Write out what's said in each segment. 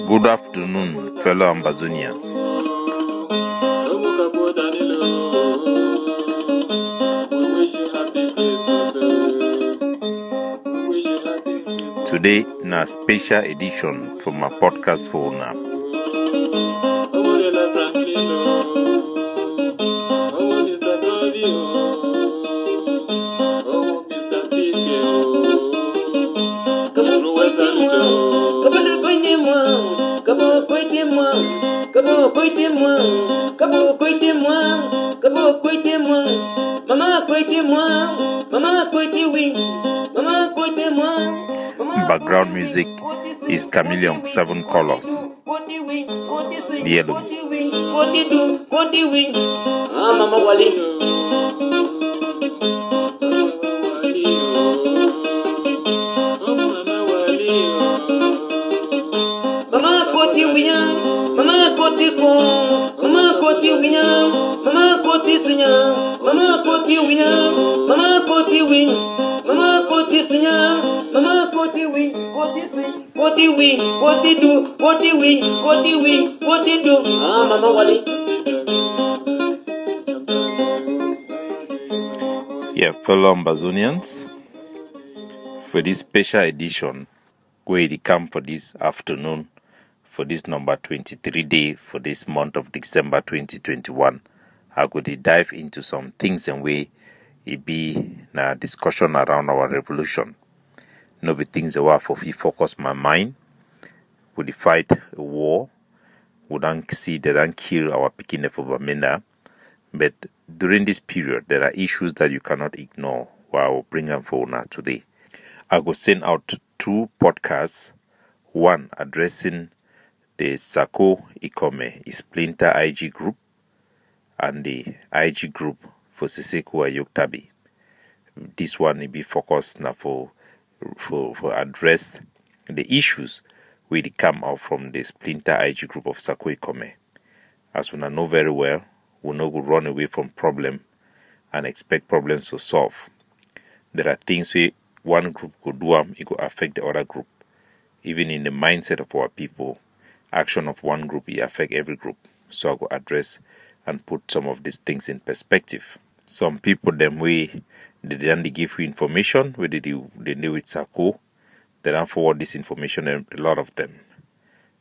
Good afternoon, fellow Ambazonians. Today, in a special edition from my podcast for now. Background music is Chameleon 7 Colors. The album. Yeah, fellow Ambazonians, for this special edition, where they come for this afternoon, for this number 23 day, for this month of December 2021, I go to dive into some things and way it be a discussion around our revolution. No be things that were for focus my mind. We fight a war. We don't see they don't kill our Pekin for Bamenda. But during this period, there are issues that you cannot ignore. Well, I will bring them for now today. I will send out 2 podcasts. One addressing the Sako Ikome, SPLINTER IG group, and the IG group for Siseko Ayoktabi. This one will be focused now for address the issues where they come out from the SPLINTER IG group of Sako Ikome. As we know very well, we no go run away from problem and expect problems to solve. There are things where one group could do it could affect the other group. Even in the mindset of our people, action of one group will affect every group. So I go address and put some of these things in perspective. Some people them way they don't give you information where they do with Sako. They don't forward this information, and a lot of them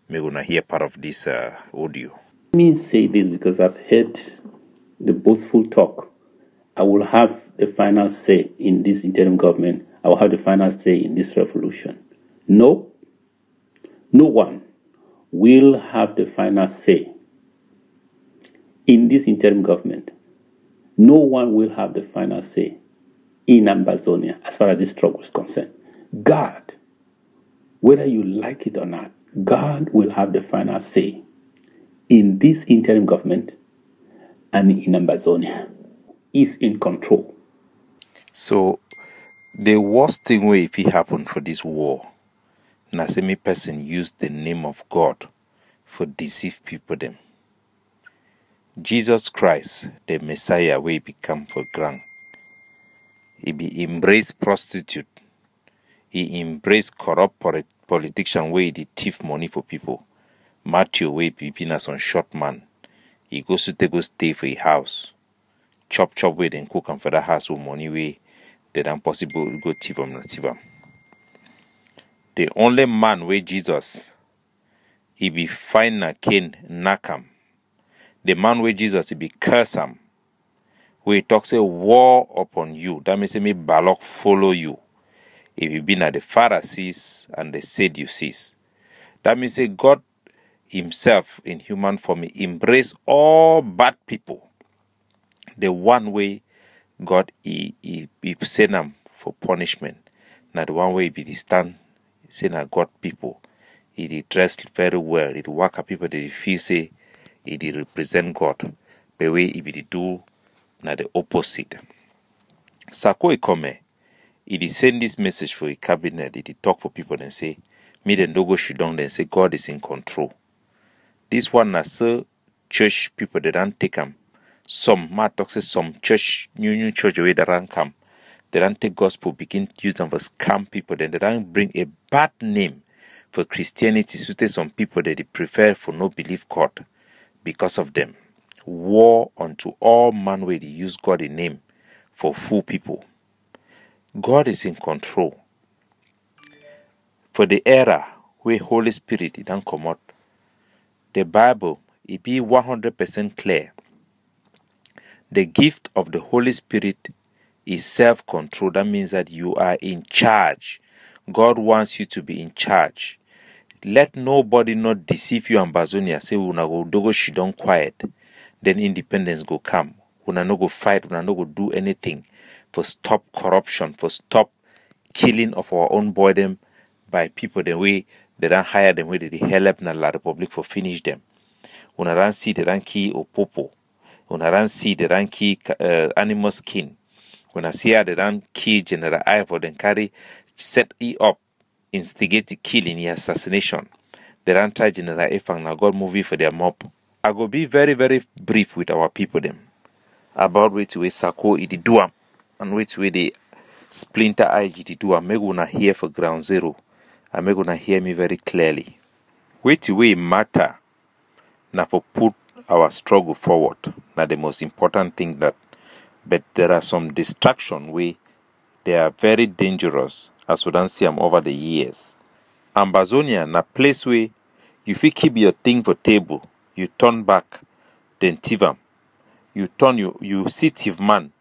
may gonna hear part of this audio. Let me say this because I've heard the boastful talk. I will have the final say in this interim government. I will have the final say in this revolution. No one will have the final say in this interim government. No one will have the final say in Ambazonia as far as this struggle is concerned. God, whether you like it or not, God will have the final say in this interim government and in Ambazonia. Is in control. So the worst thing way if it happened for this war, na semi person used the name of God for deceive people them. Jesus Christ, the Messiah, way become for grand. He be embrace prostitute. He embrace corrupt politician way they thief money for people. Matthew way people as on short man. He goes to go stay for a house. Chop way then cook and for that house with money way they don't possible go thief them not thief them. The only man where Jesus he be fine na Cain nakam. The man where Jesus he be curse him. Where he talks a war upon you. That means me balok follow you. If you be na the Pharisees and the Sadducees. That means say God himself in human form he embrace all bad people. The one way God he send them for punishment. Now the one way he be the stand saying that God people. He dress very well. He work at people that feel say he represent God. The way he be do na the opposite. Sako Ikome, he send this message for a cabinet. He talk for people and say, me then don't go shoot down and say God is in control. This one na so church people they don't take him. Some talk say some church new church way that don't come. They don't take gospel begin to use them for scam people. Then they don't bring a bad name for Christianity, so there's some people that they prefer for no believe God because of them. War unto all man where they use God in name for fool people. God is in control. For the era where Holy Spirit it don't come out, the Bible it be 100% clear. The gift of the Holy Spirit is self-control. That means that you are in charge. God wants you to be in charge. Let nobody not deceive you, Ambazonia. Say, una go dogo she don't quiet. Then independence go come. Una no go fight. Una no go do anything for stop corruption, for stop killing of our own boy them by people the way they don't hire them, way they help na la Republic for finish them. Una don't see they don't kill opopo. Una don't see they don't kill animal skin. When I see how they don't kill General Ivor, then carry, set it up, instigate the killing, the assassination. They don't try General Efang, now God movie for their mob. I go be very, very brief with our people them about which way Sako Ikome and which way the Splinter IG do. I'm gonna hear for ground zero. I'm gonna hear me very clearly. Which way matter now for put our struggle forward. Now the most important thing that. But there are some distraction where they are very dangerous as we don't see them over the years. Ambazonia na place where if you keep your thing for table, you turn back, then tivam. You see tiv man,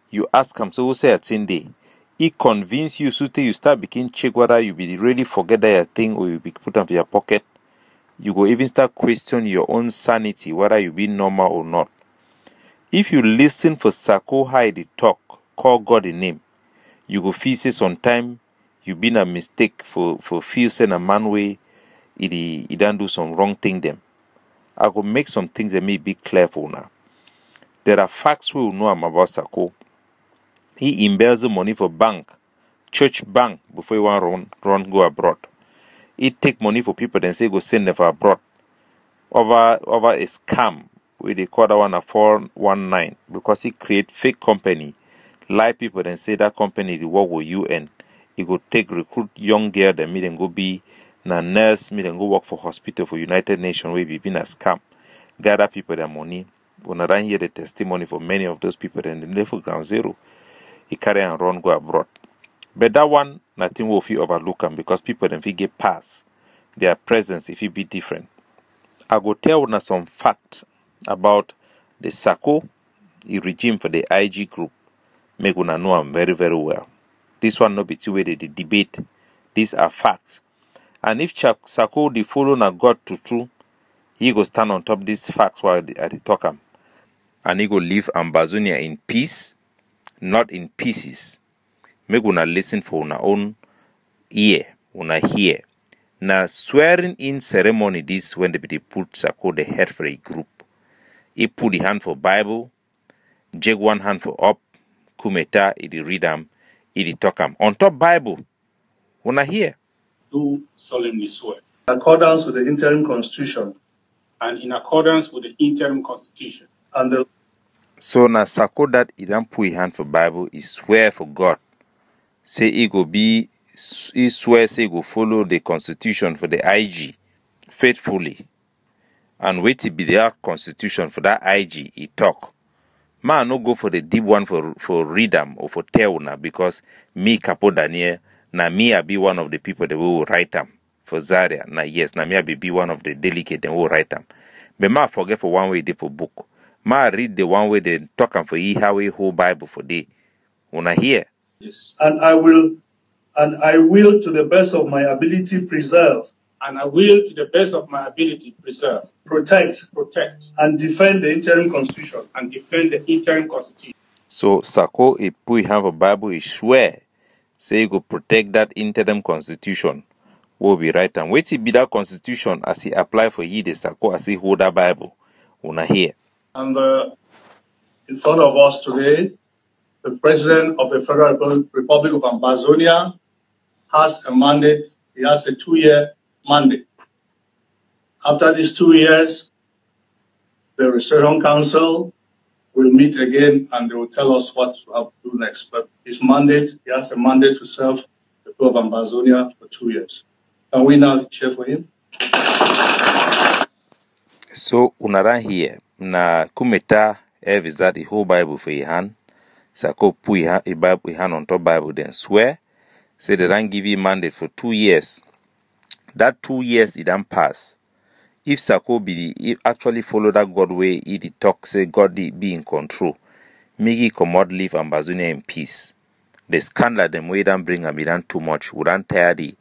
you ask him, so who say it's in day? He convince you, so you start begin check whether you be really forget that your thing or you be put them in your pocket. You go even start question your own sanity, whether you be normal or not. If you listen for Sako how they talk, call God a name, you go feel say sometime you been a mistake for feel saying a man way he don't do some wrong thing them. I go make some things that may be clear for now. There are facts we will know about Sako. He embezzle money for bank, church bank before he want run go abroad. He take money for people then say go send them for abroad. Over a scam. Where they call that one a 419 because he create fake company, lie people and say that company they work with UN. He go take recruit young girl that me then go be na nurse, me then go work for hospital for United Nations where we been a scam, gather people their money. When I don't hear the testimony for many of those people then they live for ground zero. He carry and run go abroad. But that one nothing will feel overlook them because people then get pass their presence if it be different. I go tell you some fact about the Sako regime for the IG group. Make una know am very, very well. This one no be two way they debate. These are facts. And if Sako the follow na God to true, he go stand on top these facts while they talk am. And he go leave Ambazonia in peace, not in pieces. Make una listen for una own ear, una hear. Now swearing in ceremony this when they put Sako the head for a group. He put the hand for Bible, jig one hand for up, kumeta, he read them, he talk them. On top Bible, when I hear. Do solemnly swear. In accordance with the interim constitution. And in accordance with the interim constitution. And the so na Sako that he don't put his hand for Bible, he swear for God. Say he swear say he go follow the constitution for the IG faithfully. And wait to be their constitution for that IG, he talk. Man, no go for the deep one for read them or for tell now because me, Capo Daniel, na me I be one of the people that will write them for Zaria. Now, yes, na me I be one of the delegate that will write them. But ma forget for one way they for book. Ma read the one way they talk and for how we whole Bible for day. When I hear. Yes. And I will to the best of my ability preserve. And I will, to the best of my ability, preserve, protect, and defend the interim constitution. And defend the interim constitution. So, Sako, he put have a Bible, he swear, say he go protect that interim constitution. Will be right. And wait till be that constitution as he apply for ye the Sako as he hold that Bible. Una hear. And in front of us today, the President of the Federal Republic of Ambazonia has a mandate. He has a 2-year mandate. After these 2 years, the Restoration Council will meet again and they will tell us what to have to do next. But his mandate, he has a mandate to serve the people of Ambazonia for 2 years. Can we now cheer for him? So unaran here na kumeta is that the whole Bible for your hand. Sako put a Bible hand on top Bible, then swear. Say they don't give you mandate for 2 years. That 2 years it don't pass. If Sako actually follow that God way, he talk say God be in control. Migi commode leave Ambazonia in peace. The scandal them way don't bring them, it done too much. We don't tire the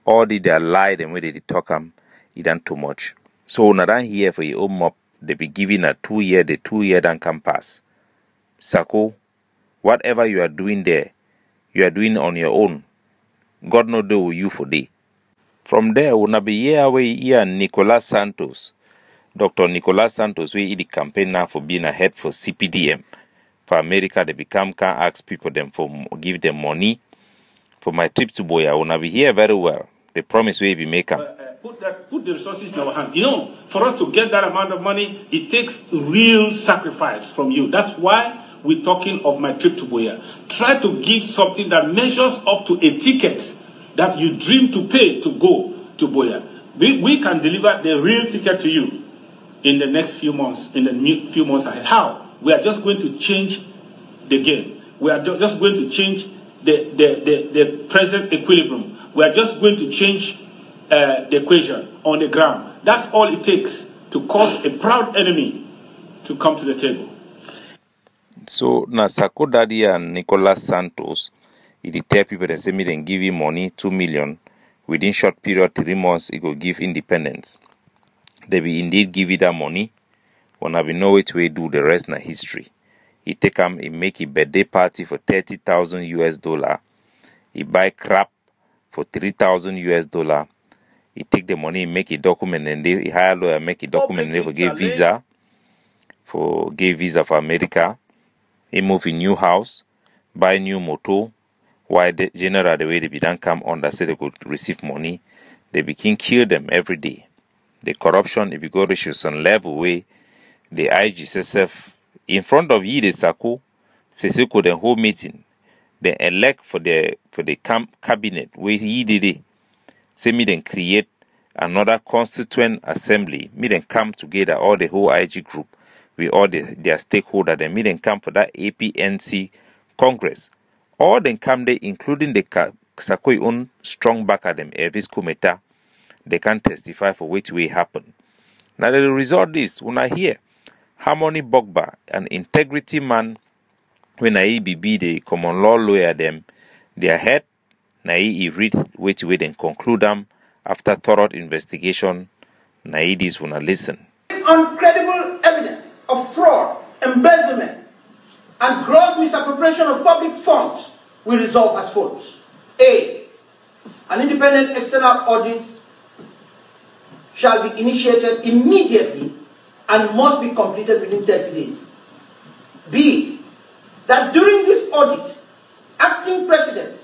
all their lie them way they talk them, it done too much. So unaran here for your own mob, they be giving a 2 year, the 2 year don't come pass. Sako, whatever you are doing there, you are doing on your own. God no do with you for day. From there, we be here away here Nicolas Santos, Dr. Nicolas Santos, we the campaign now for being a head for CPDM. For America, they can ask people them for give them money. For my trip to Boya, we be here very well. The promise we be making. Put the resources in our hands. You know, for us to get that amount of money, it takes real sacrifice from you. That's why we're talking of my trip to Boya. Try to give something that measures up to a ticket that you dream to pay to go to Boya. We can deliver the real ticket to you in the next few months, few months ahead. How? We are just going to change the game. We are just going to change the present equilibrium. We are just going to change the equation on the ground. That's all it takes to cause a proud enemy to come to the table. So na Sako Daddy and Nicolas Santos, he tell people that say me then give him money 2 million within short period 3 months he go give independence. They be indeed give you that money. When I be know it way do the rest na history. He take him, he make a birthday party for $30,000. He buy crap for $3,000. He take the money, he make a document, and he hire a lawyer, make a document, and they for give visa for America. He move in new house, buy new motor. Why the general the way they be done come under say they could receive money, they begin kill them every day. The corruption if you go reach some level way, the IGSSF in front of you the Sako, Seseko the whole meeting, they elect for the cabinet where he did it. Say me then create another constituent assembly. Me then come together all the whole IG group with all their stakeholders. Then me then come for that APNC Congress. All then come there, including the Sakoi own strong backer them Elvis Kumeta. They can testify for which way happen. Now the result is when I hear Harmony Bogba, an integrity man, when I be the common law lawyer them, their head. Na he read which way then conclude them after thorough investigation. Na this wanna listen. On credible evidence of fraud, embezzlement, and gross misappropriation of public funds will resolve as follows. A. An independent external audit shall be initiated immediately and must be completed within 30 days. B. That during this audit, acting president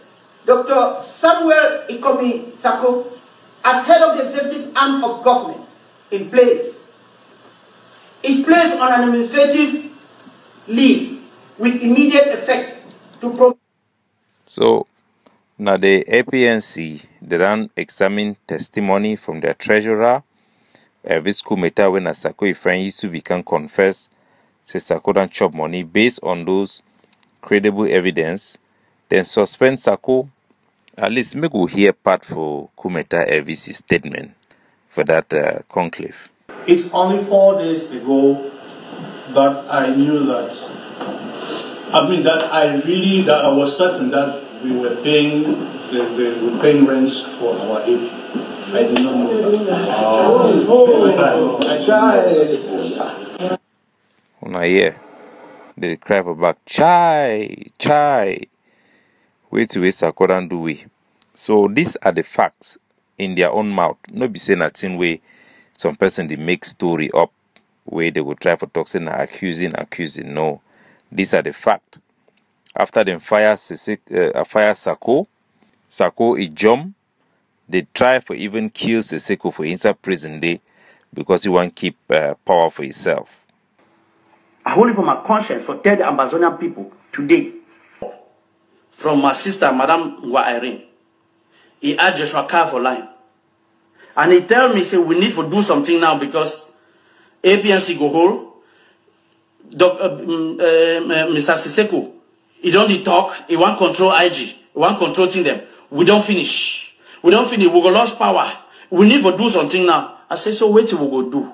Dr. Samuel Sako, as head of the executive arm of government in place, is placed on an administrative leave with immediate effect to So, now the APNC, they don't examine testimony from their treasurer, Elvis Kumeta, when a Sako friend used to become confess, say Sako don't chop money based on those credible evidence, then suspend Sako. At least make we hear part for Kumeta Elvis' statement for that conclave. It's only 4 days ago that I knew that, that I was certain that we were paying rents for our AP. I did not know that. Una hear they cry for back, chai. Wait to wait Sako do we. So these are the facts in their own mouth. No be saying nothing way some person they make story up where they will try for talking accusing. No. These are the fact. After them fire Sako is jump. They try for even kill Seseko for inside prison day because he want keep power for himself. I hold it for my conscience for tell the Ambazonian people today. From my sister, Madam Ngwa Irene, he had Joshua Carr for line. And he tell me, say, we need to do something now because APNC go hold. Mr. Siseko, he don't need talk. He want control IG. He want controlling them. We don't finish. We don't finish. We go lost power. We need to do something now. I say, so wait till we go do.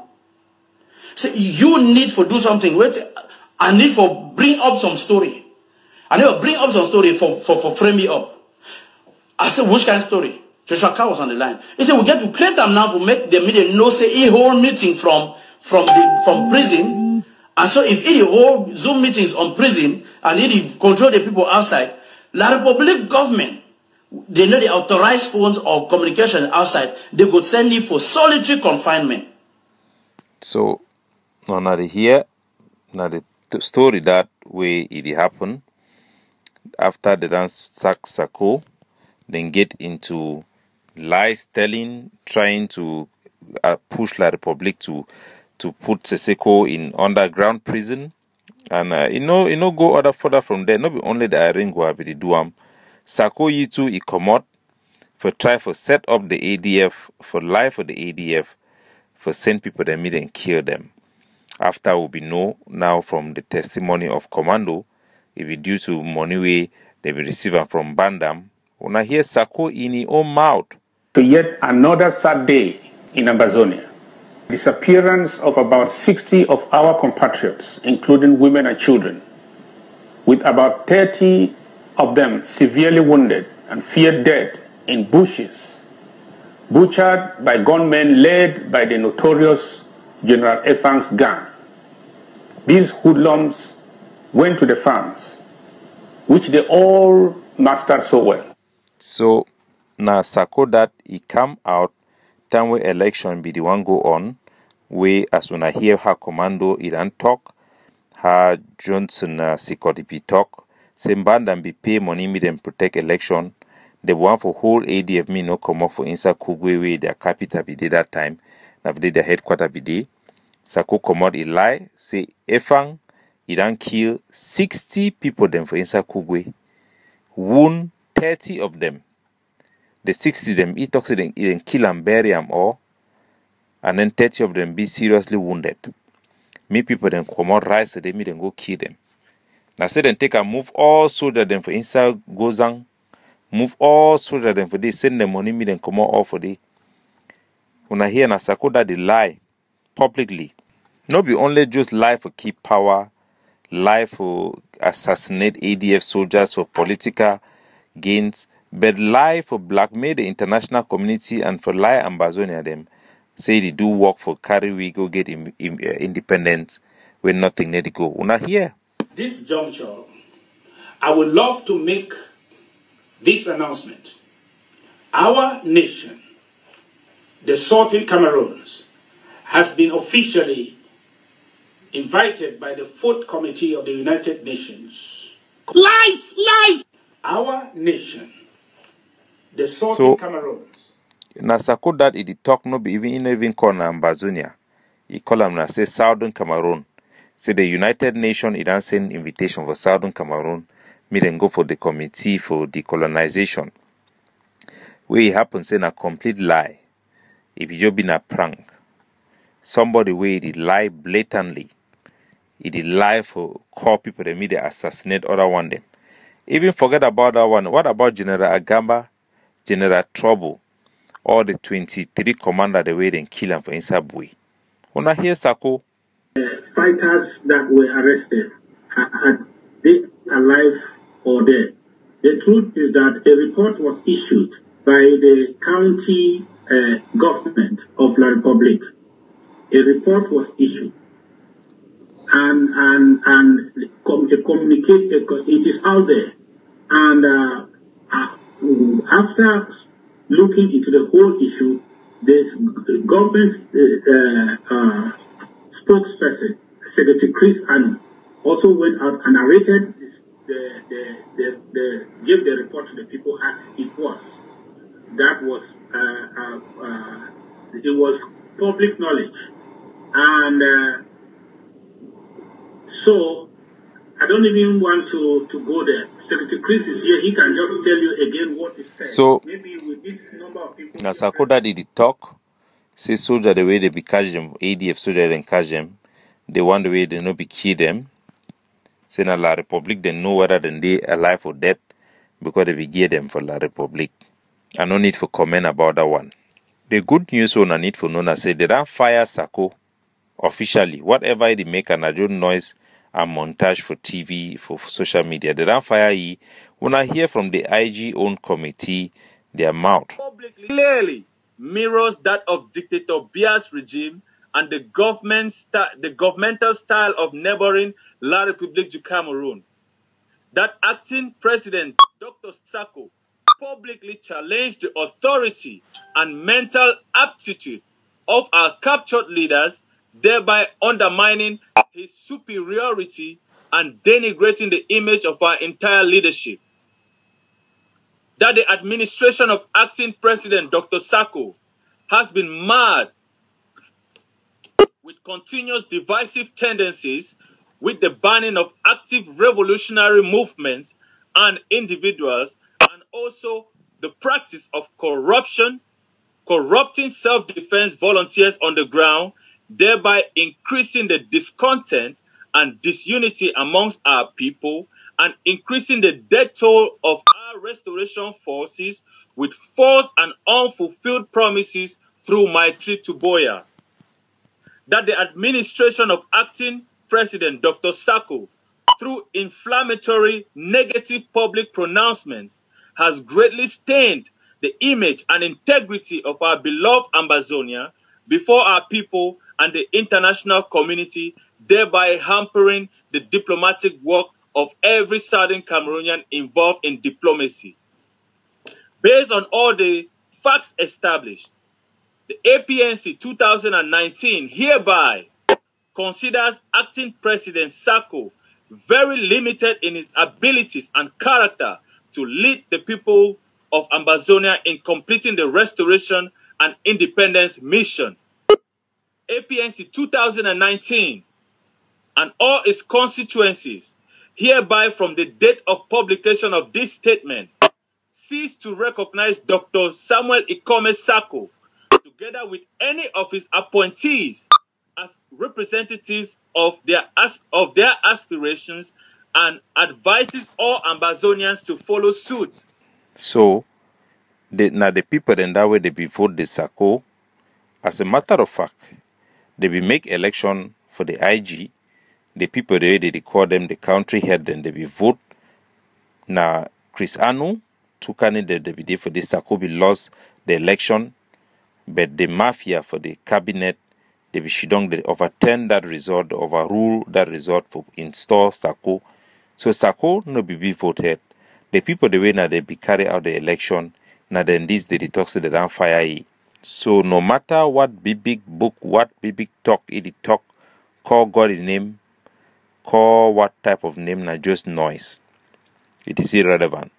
Say, you need to do something. Wait, I need to bring up some story. I need to bring up some story for frame me up. I said, which kind of story? Joshua Carr was on the line. He said, we get to create them now to make the media know, say, a whole meeting from prison. And so if he hold Zoom meetings on prison and he control the people outside, La Republic government, they know the authorized phones or communication outside, they could send you for solitary confinement. So, now here, now the story that way it happened, after the dance Sako, then get into lies telling, trying to push La Republic to put Siseko in underground prison, and go other further from there. Not be only the Iringo be the duam. Sako Yitu Ikome for try for set up the ADF for life for the ADF for send people that meet and kill them. After will be know now from the testimony of Commando, it be due to money way they be receiving from Bandam. When I hear Sako in his own mouth. To yet another sad day in Ambazonia. Disappearance of about 60 of our compatriots, including women and children, with about 30 of them severely wounded and feared dead in bushes, butchered by gunmen led by the notorious General Efang's gang. These hoodlums went to the farms, which they all mastered so well. So, now Sako that he come out time where election be the one go on, where as when I hear her Commando Iran talk, her Johnson Sikodipi talk, same band and be pay money me them protect election. The one for whole ADF me no come up for inside Kugwe where their capital be day that time, now their headquarter be day. Sako come out a lie, say Efang, Iran kill 60 people them for inside Kugwe, wound 30 of them. The 60 of them, he talks to them, he kill and bury them all, and then 30 of them be seriously wounded. Me people then come out rise so they me then go kill them. Now say then take and move all soldiers them for inside Gozang, move all soldiers them for they send them money me then come out all for they. When I hear na Sako that they lie publicly, not be only just lie for keep power, lie for assassinate ADF soldiers for political gains, but lie for blackmail the international community and for lie Ambazonia them. Say they do work for carry we go get independence when nothing need to go. We're not here. This juncture, I would love to make this announcement. Our nation, the Southern Cameroons, has been officially invited by the 4th Committee of the United Nations. Lies! Lies! Our nation, the Southern Cameroons. Na Sako that it talk no be even call na Ambazonia. He call them na say Southern Cameroon. Say the United Nations it don't send invitation for Southern Cameroon. Me then go for the committee for decolonization. Where it happens say na complete lie. If you just been a prank. Somebody where it lie blatantly. It lie for call people that media assassinate other one them. Even forget about that one. What about General Agamba, General Trouble, or the 23 commander the way they kill them for inside Bui? When I hear Sako, fighters that were arrested, are they alive or dead? The truth is that a report was issued by the county government of La Republic. A report was issued. And communicate, it is out there. And after looking into the whole issue, the government's spokesperson, Secretary Chris Anno, also went out and narrated gave the report to the people as it was. That was it was public knowledge, and so I don't even want to go there. Secretary Chris is here; he can just tell you again what is said. So maybe with this number of people. na Sako that did talk. Say soldier the way they be catch them, ADF soldier then catch them, they want the way they no be kill them. Say na La Republic they know whether they alive or dead because they be gear them for La Republic. I no need for comment about that one. The good news one I need for know say they don't fire Sako officially. Whatever they make an adjourn noise and montage for TV, for social media, they don't fire ye. When I hear from the IG owned committee, their mouth publicly clearly mirrors that of dictator Bia's regime and the governmental style of neighboring La République du Cameroon. That acting president, Dr. Sako, publicly challenged the authority and mental aptitude of our captured leaders, thereby undermining his superiority and denigrating the image of our entire leadership. That the administration of acting president Dr. Sako has been marred with continuous divisive tendencies, with the banning of active revolutionary movements and individuals, and also the practice of corruption, corrupting self-defense volunteers on the ground, thereby increasing the discontent and disunity amongst our people, and increasing the death toll of our restoration forces with false and unfulfilled promises through my trip to Boya. That the administration of acting President Dr. Sako, through inflammatory negative public pronouncements, has greatly stained the image and integrity of our beloved Ambazonia before our people and the international community, thereby hampering the diplomatic work of every Southern Cameroonian involved in diplomacy. Based on all the facts established, the APNC 2019 hereby considers acting President Sako very limited in his abilities and character to lead the people of Ambazonia in completing the restoration and independence mission. APNC 2019 and all its constituencies hereby from the date of publication of this statement cease to recognize Dr. Samuel Ikome Sako together with any of his appointees as representatives of their aspirations, and advises all Ambazonians to follow suit. So, now the people then that way they be vote the Sako. As a matter of fact, they be make election for the IG. The people they call them the country head, then they be vote. Now Chris Anu, two candidates they be there for the Sako be lost the election, but the mafia for the cabinet they be shidong they overturn that result, overrule that result for install Sako. So Sako no be voted. The people the way now they be carry out the election. Now then this they talk so they don't fire ye. So no matter what big book, what big talk it talk, call God in name, call what type of name, now just noise. It is irrelevant.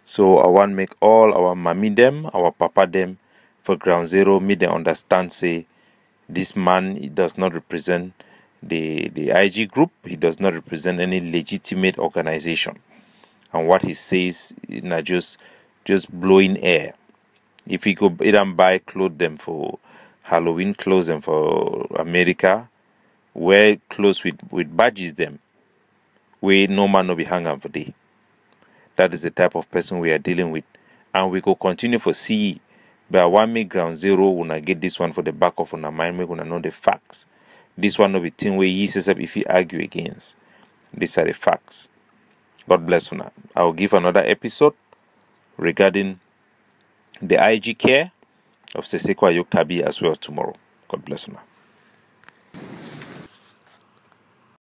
So I want make all our mommy them, our papa them for ground zero, me they understand say this man he does not represent the IG group, he does not represent any legitimate organization. And what he says is not just blowing air. If he go either buy clothes them for Halloween, clothes them for America, wear clothes with badges them, we no man no be hanging for day. That is the type of person we are dealing with. And we go continue for CE. But I want me ground zero when I get this one for the back of our mind, we gonna know the facts. This one no be thing where he says if you argue against. These are the facts. God bless you. I will give another episode regarding the IG care of Seseko Ayoktabi as well as tomorrow. God bless you.